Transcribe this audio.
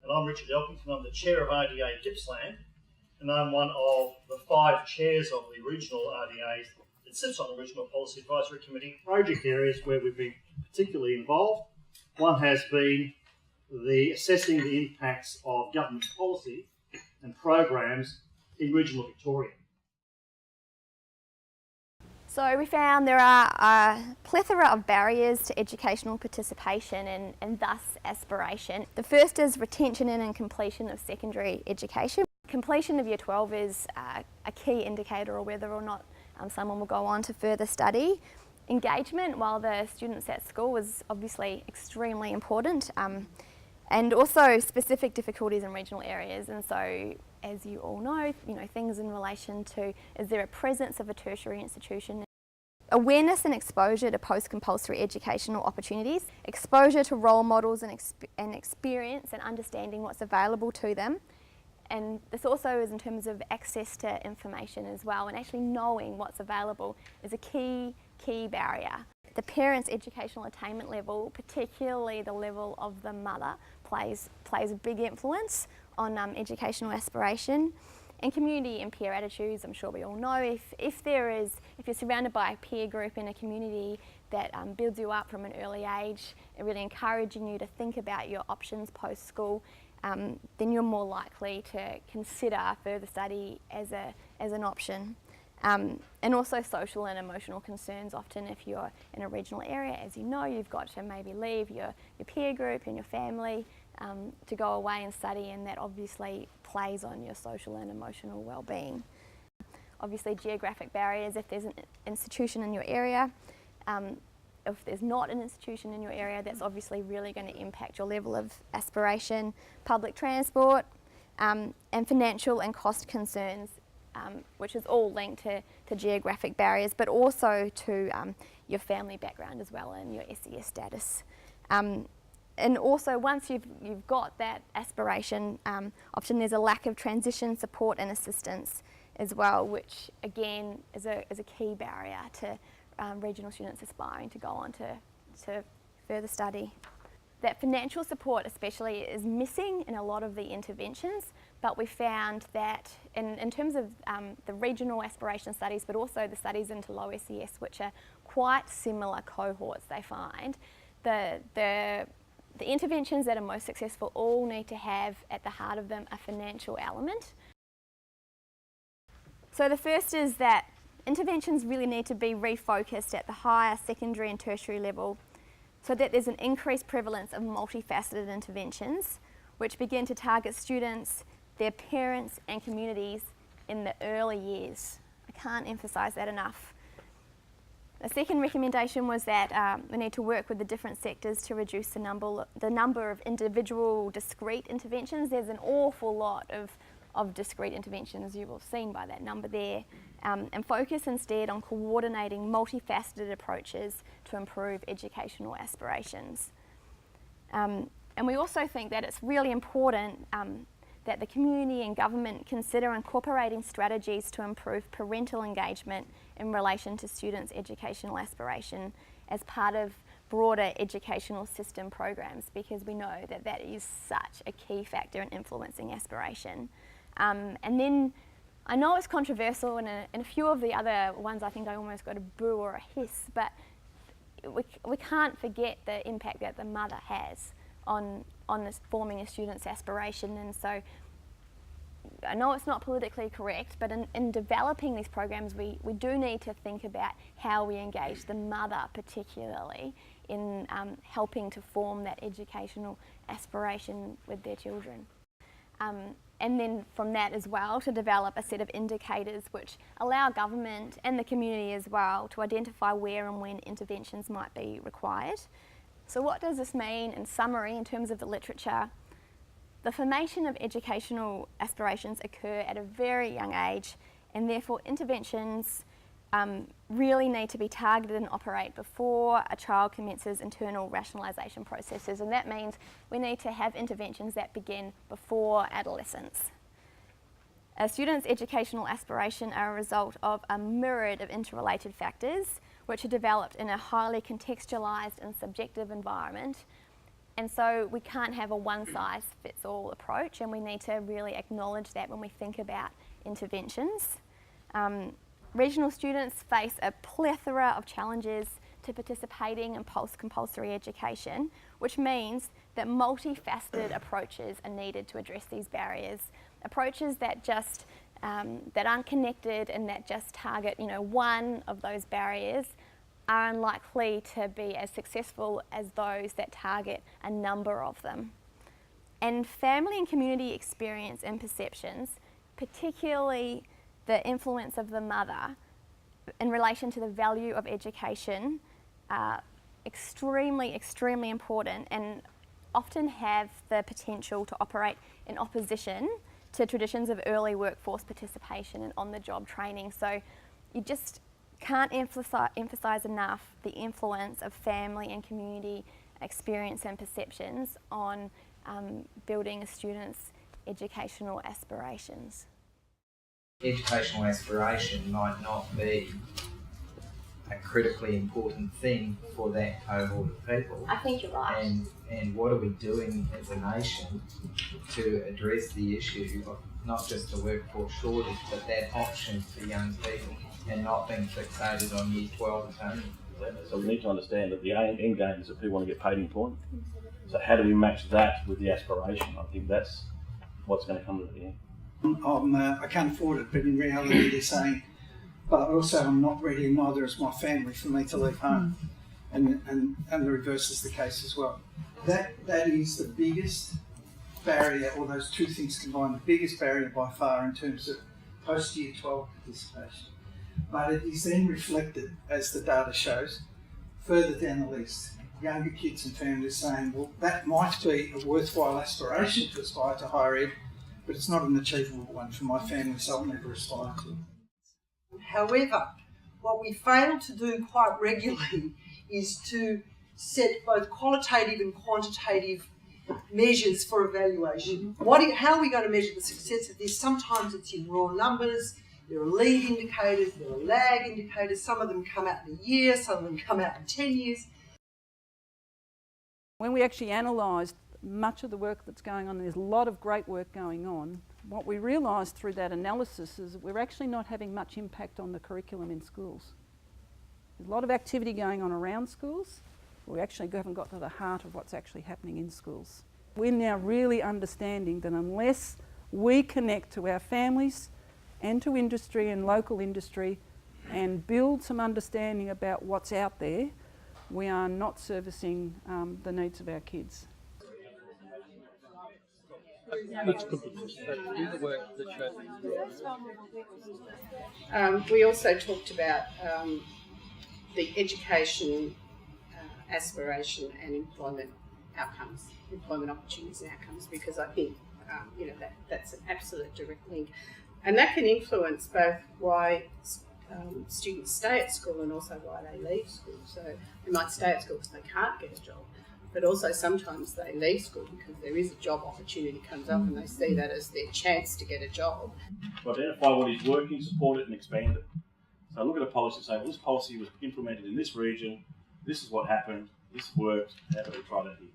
and I'm Richard Elkington. I'm the chair of RDA Gippsland, and I'm one of the 5 chairs of the regional RDAs that sits on the Regional Policy Advisory Committee. Project areas where we've been particularly involved. One has been assessing the impacts of government policy and programs in regional Victoria. So we found there are a plethora of barriers to educational participation and thus aspiration. The first is retention and completion of secondary education. Completion of Year 12 is a key indicator of whether or not someone will go on to further study. Engagement while the student's at school is obviously extremely important, and also specific difficulties in regional areas. And so, as you all know, things in relation to, is there a presence of a tertiary institution? Awareness and exposure to post-compulsory educational opportunities, exposure to role models and experience and understanding what's available to them. And this also is in terms of access to information as well, and actually knowing what's available is a key barrier. The parent's educational attainment level, particularly the level of the mother, plays a big influence on educational aspiration. And community and peer attitudes, I'm sure we all know, if you're surrounded by a peer group in a community that builds you up from an early age, and really encouraging you to think about your options post-school, then you're more likely to consider further study as an option. And also social and emotional concerns. Often if you're in a regional area, as you know, you've got to maybe leave your peer group and your family to go away and study, and that obviously plays on your social and emotional well-being. Obviously geographic barriers, if there's an institution in your area, if there's not an institution in your area, that's obviously really going to impact your level of aspiration. Public transport, and financial and cost concerns, which is all linked to geographic barriers, but also to your family background as well and your SES status. And also, once you've got that aspiration, often there's a lack of transition support and assistance as well, which again is a key barrier to regional students aspiring to go on to further study. That financial support especially is missing in a lot of the interventions, but we found that in terms of the regional aspiration studies, but also the studies into low SES, which are quite similar cohorts, they find, the interventions that are most successful all need to have at the heart of them a financial element. So the first is that interventions really need to be refocused at the higher secondary and tertiary level, so that there's an increased prevalence of multifaceted interventions which begin to target students, their parents and communities in the early years. I can't emphasise that enough. The second recommendation was that we need to work with the different sectors to reduce the number of individual discrete interventions. There's an awful lot of discrete interventions, you will have seen by that number there, and focus instead on coordinating multifaceted approaches to improve educational aspirations. And we also think that it's really important that the community and government consider incorporating strategies to improve parental engagement in relation to students' educational aspiration as part of broader educational system programs, because we know that that is such a key factor in influencing aspiration. And then I know it's controversial, and in a few of the other ones I think I almost got a boo or a hiss, but we can't forget the impact that the mother has on this forming a student's aspiration. And so I know it's not politically correct, but in developing these programs we do need to think about how we engage the mother particularly in helping to form that educational aspiration with their children. And then from that as well to develop a set of indicators which allow government and the community as well to identify where and when interventions might be required. So what does this mean in summary in terms of the literature? The formation of educational aspirations occur at a very young age, and therefore interventions really need to be targeted and operate before a child commences internal rationalisation processes, and that means we need to have interventions that begin before adolescence. A student's educational aspiration are a result of a myriad of interrelated factors which are developed in a highly contextualised and subjective environment, And so we can't have a one-size-fits-all approach, and we need to really acknowledge that when we think about interventions. Regional students face a plethora of challenges to participating in post-compulsory education, which means that multifaceted approaches are needed to address these barriers. Approaches that just that aren't connected and that just target, one of those barriers are unlikely to be as successful as those that target a number of them. And family and community experience and perceptions, particularly the influence of the mother in relation to the value of education, are extremely, extremely important and often have the potential to operate in opposition to traditions of early workforce participation and on-the-job training. So you just can't emphasise enough the influence of family and community experience and perceptions on building a student's educational aspirations. Educational aspiration might not be a critically important thing for that cohort of people. I think you're right. And what are we doing as a nation to address the issue of not just the workforce shortage, but that option for young people and not being fixated on year 12 only? So we need to understand that the end game is that people want to get paid employment. So how do we match that with the aspiration? I think that's what's going to come to the end. I can't afford it, but in reality they're saying, but also I'm not ready, and neither is my family, for me to leave home. And the reverse is the case as well. That is the biggest barrier, or those two things combined, the biggest barrier by far in terms of post-year 12 participation. But it is then reflected, as the data shows, further down the list. Younger kids and families saying, well, that might be a worthwhile aspiration to aspire to higher ed, but it's not an achievable one for my family, so I'll never aspire to. However, what we fail to do quite regularly is to set both qualitative and quantitative measures for evaluation. How are we going to measure the success of this? Sometimes it's in raw numbers, there are lead indicators, there are lag indicators, some of them come out in a year, some of them come out in 10 years. When we actually analysed much of the work that's going on, there's a lot of great work going on. What we realised through that analysis is that we're actually not having much impact on the curriculum in schools. There's a lot of activity going on around schools, but we actually haven't got to the heart of what's actually happening in schools. We're now really understanding that unless we connect to our families and to industry and local industry and build some understanding about what's out there, we are not servicing the needs of our kids. We also talked about the education aspiration and employment outcomes, employment opportunities and outcomes, because I think that's an absolute direct link, and that can influence both why students stay at school and also why they leave school. So they might stay at school because they can't get a job, but also sometimes they leave school because there is a job opportunity comes up and they see that as their chance to get a job. To identify what is working, support it and expand it. So look at a policy and say, well, this policy was implemented in this region, this is what happened, this worked, how do we try that here?